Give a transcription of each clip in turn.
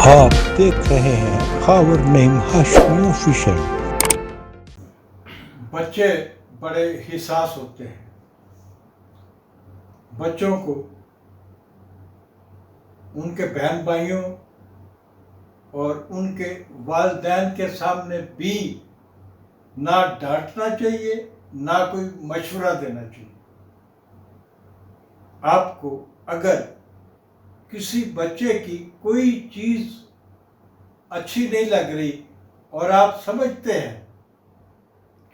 आप देख रहे हैं खबर नेम हाशमी ऑफिशियल। बच्चे बड़े हिसास होते हैं। बच्चों को उनके बहन भाइयों और उनके वालिदैन के सामने भी ना डांटना चाहिए, ना कोई मशवरा देना चाहिए। आपको अगर किसी बच्चे की कोई चीज़ अच्छी नहीं लग रही और आप समझते हैं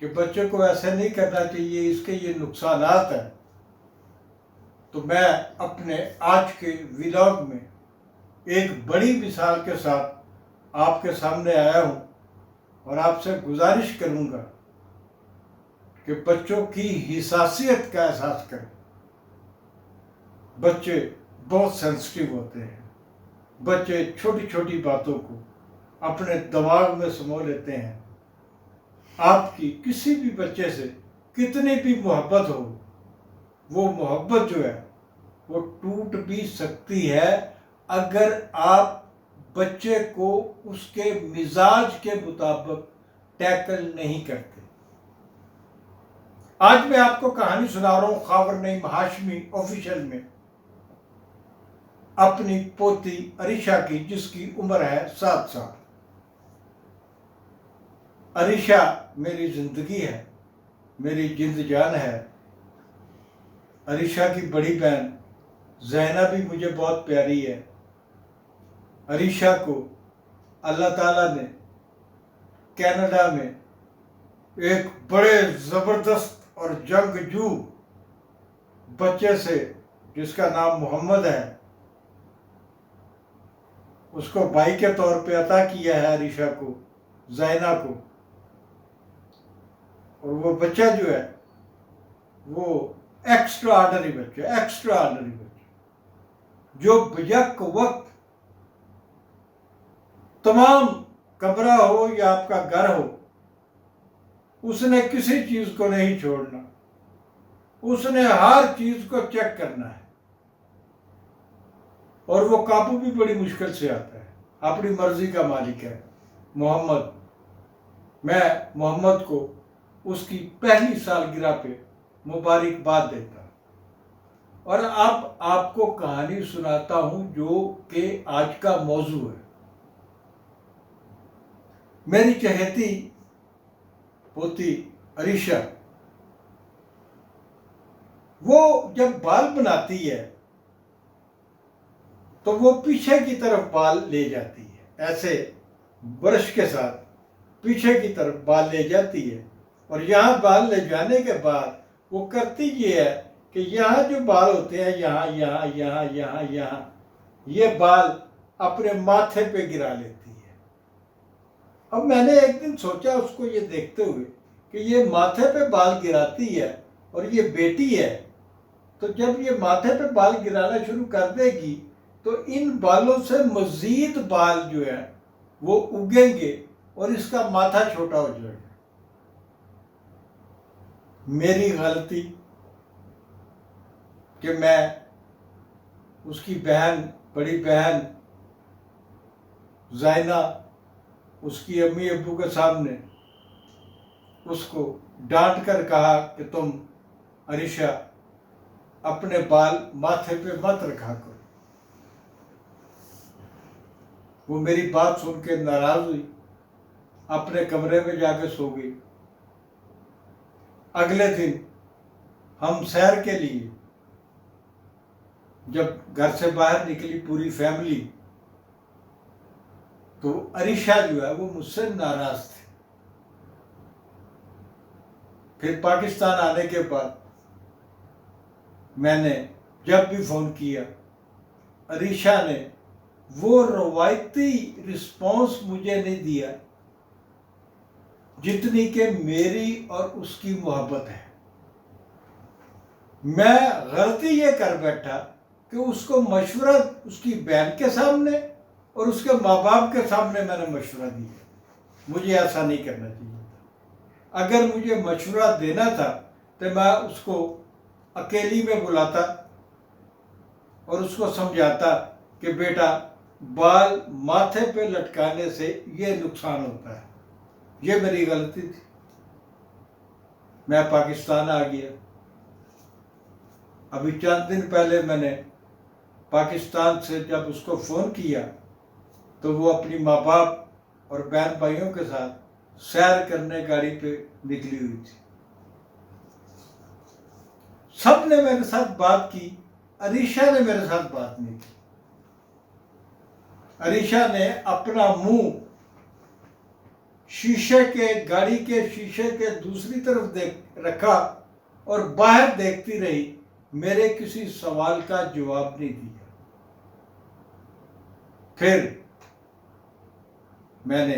कि बच्चे को ऐसा नहीं करना चाहिए, इसके ये नुकसानात हैं, तो मैं अपने आज के व्लॉग में एक बड़ी मिसाल के साथ आपके सामने आया हूँ और आपसे गुजारिश करूँगा कि बच्चों की हिसासियत का एहसास करें। बच्चे बहुत सेंसिटिव होते हैं। बच्चे छोटी छोटी बातों को अपने दिमाग में समो लेते हैं। आपकी किसी भी बच्चे से कितनी भी मोहब्बत हो, वो मोहब्बत जो है वो टूट भी सकती है अगर आप बच्चे को उसके मिजाज के मुताबिक टैकल नहीं करते। आज मैं आपको कहानी सुना रहा हूं खबर नेम हाशमी ऑफिशियल में अपनी पोती अरीशा की, जिसकी उम्र है 7 साल। अरीशा मेरी जिंदगी है, मेरी जिंद जान है। अरीशा की बड़ी बहन ज़ैना भी मुझे बहुत प्यारी है। अरीशा को अल्लाह ताला ने कनाडा में एक बड़े ज़बरदस्त और जंगजू बच्चे से, जिसका नाम मोहम्मद है, उसको भाई के तौर पे अता किया है अरीशा को, ज़ैना को। और वो बच्चा जो है वो एक्स्ट्रा ऑर्डनरी बच्चा, जो बजक वक्त तमाम कमरा हो या आपका घर हो, उसने किसी चीज को नहीं छोड़ना, उसने हर चीज को चेक करना है। और वो काबू भी बड़ी मुश्किल से आता है। अपनी मर्जी का मालिक है मोहम्मद। मैं मोहम्मद को उसकी पहली सालगिरह पे मुबारकबाद देता और अब आपको कहानी सुनाता हूं जो कि आज का मौजू है। मेरी चहेती पोती अरीशा, वो जब बाल बनाती है तो वो पीछे की तरफ बाल ले जाती है, ऐसे ब्रश के साथ पीछे की तरफ बाल ले जाती है। और यहाँ बाल ले जाने के बाद वो करती ये है कि यहाँ जो बाल होते हैं, यहाँ ये बाल अपने माथे पे गिरा लेती है। अब मैंने एक दिन सोचा उसको ये देखते हुए कि ये माथे पे बाल गिराती है और ये बेटी है, तो जब ये माथे पे बाल गिराना शुरू कर देगी तो इन बालों से मजीद बाल जो है वो उगेंगे और इसका माथा छोटा हो जाएगा। मेरी गलती कि मैं उसकी बहन, बड़ी बहन ज़ैना, उसकी अम्मी अब्बू के सामने उसको डांट कर कहा कि तुम अरीशा अपने बाल माथे पे मत रखा करो। वो मेरी बात सुन के नाराज हुई, अपने कमरे में जाके सो गई। अगले दिन हम सैर के लिए जब घर से बाहर निकली पूरी फैमिली, तो अरीशा जो है वो मुझसे नाराज थे। फिर पाकिस्तान आने के बाद मैंने जब भी फोन किया, अरीशा ने वो रवायती रिस्पॉन्स मुझे नहीं दिया जितनी कि मेरी और उसकी मोहब्बत है। मैं गलती ये कर बैठा कि उसको मशवरा उसकी बहन के सामने और उसके माँ बाप के सामने मैंने मशवरा दिया। मुझे ऐसा नहीं करना चाहिए था। अगर मुझे मशवरा देना था तो मैं उसको अकेली में बुलाता और उसको समझाता कि बेटा बाल माथे पे लटकाने से ये नुकसान होता है। ये मेरी गलती थी। मैं पाकिस्तान आ गया। अभी चंद दिन पहले मैंने पाकिस्तान से जब उसको फ़ोन किया तो वो अपनी माँ बाप और बहन भाइयों के साथ सैर करने गाड़ी पे निकली हुई थी। सब ने मेरे साथ बात की, अरीशा ने मेरे साथ बात नहीं की। अरीशा ने अपना मुंह शीशे के, गाड़ी के शीशे के दूसरी तरफ देख रखा और बाहर देखती रही, मेरे किसी सवाल का जवाब नहीं दिया। फिर मैंने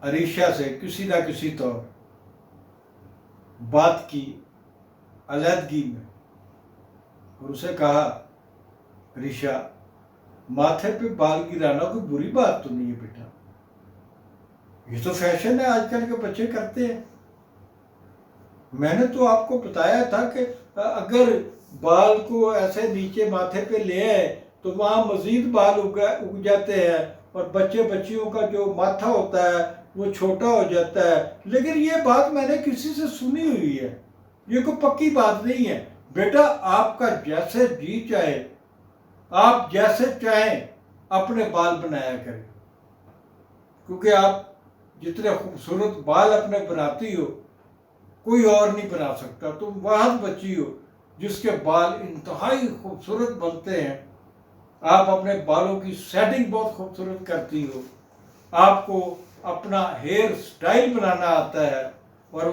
अरीशा से किसी ना किसी तौर बात की अलहदगी में और उसे कहा, अरीशा, माथे पे बाल गिराना कोई बुरी बात तो नहीं है बेटा, ये तो फैशन है, आजकल के बच्चे करते हैं। मैंने तो आपको बताया था कि अगर बाल को ऐसे नीचे माथे पे ले आए तो वहाँ मजीद बाल उग जाते हैं और बच्चे बच्चियों का जो माथा होता है वो छोटा हो जाता है। लेकिन ये बात मैंने किसी से सुनी हुई है, ये कोई पक्की बात नहीं है। बेटा, आपका जैसे जी चाहे, आप जैसे चाहें अपने बाल बनाया करें, क्योंकि आप जितने खूबसूरत बाल अपने बनाती हो कोई और नहीं बना सकता। तुम वह बच्ची हो जिसके बाल इंतहाई खूबसूरत बनते हैं। आप अपने बालों की सेटिंग बहुत खूबसूरत करती हो, आपको अपना हेयर स्टाइल बनाना आता है। और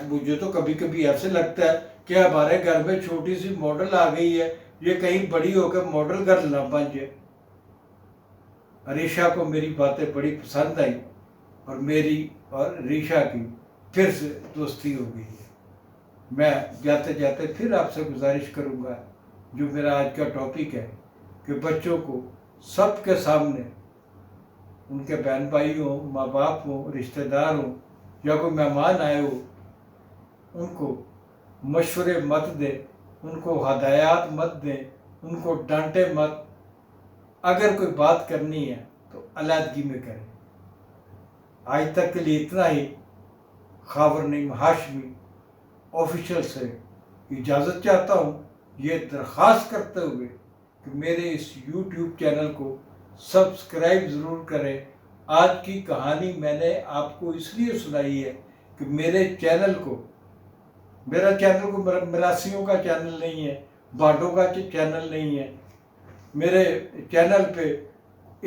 मुझे तो कभी कभी ऐसे लगता है कि हमारे घर में छोटी सी मॉडल आ गई है, ये कहीं बड़ी होकर मॉडल गर्ल ना बन जाए। अरीशा को मेरी बातें बड़ी पसंद आई और मेरी और अरीशा की फिर से दोस्ती हो गई है। मैं जाते जाते फिर आपसे गुजारिश करूंगा, जो मेरा आज का टॉपिक है, कि बच्चों को सबके सामने, उनके बहन भाई हो, माँ बाप हो, रिश्तेदार हो या कोई मेहमान आए हो, उनको मशवरे मत दें, उनको हदायत मत दें, उनको डांटे मत। अगर कोई बात करनी है तो अलहदगी में करें। आज तक के लिए इतना ही। खावर नईम हाशमी ऑफिशियल से इजाज़त चाहता हूँ, ये दरख्वास्त करते हुए कि मेरे इस YouTube चैनल को सब्सक्राइब ज़रूर करें। आज की कहानी मैंने आपको इसलिए सुनाई है कि मेरे चैनल को, मेरा चैनल को मरासियों का चैनल नहीं है, बाडों का चैनल नहीं है। मेरे चैनल पे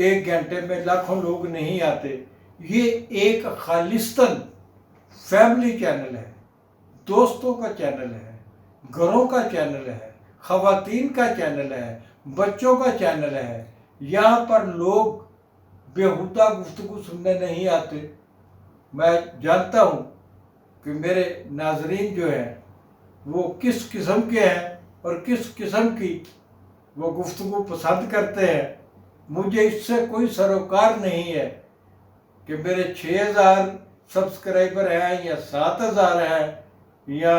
1 घंटे में लाखों लोग नहीं आते। ये एक खालिस्तन फैमिली चैनल है, दोस्तों का चैनल है, घरों का चैनल है, खवातीन का चैनल है, बच्चों का चैनल है। यहाँ पर लोग बेहुदा गुफ्तगू सुनने नहीं आते। मैं जानता हूँ कि मेरे नाजरीन जो हैं वो किस किस्म के हैं और किस किस्म की वो गुफ्तगू पसंद करते हैं। मुझे इससे कोई सरोकार नहीं है कि मेरे 6000 सब्सक्राइबर हैं या 7000 हैं या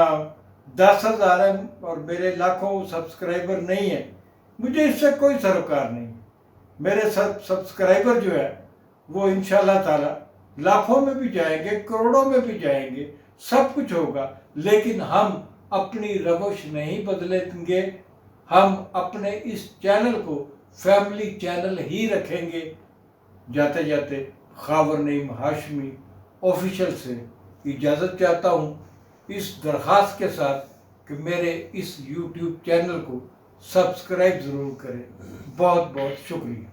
10,000 हैं और मेरे लाखों सब्सक्राइबर नहीं है। मुझे इससे कोई सरोकार नहीं। मेरे सब्सक्राइबर जो है वो इंशाल्लाह ताला लाखों में भी जाएंगे, करोड़ों में भी जाएंगे, सब कुछ होगा। लेकिन हम अपनी रवश नहीं बदलेंगे। हम अपने इस चैनल को फैमिली चैनल ही रखेंगे। जाते जाते खावर नईम हाशमी ऑफिशियल से इजाज़त चाहता हूँ, इस दरख्वास्त के साथ कि मेरे इस YouTube चैनल को सब्सक्राइब ज़रूर करें। बहुत बहुत शुक्रिया।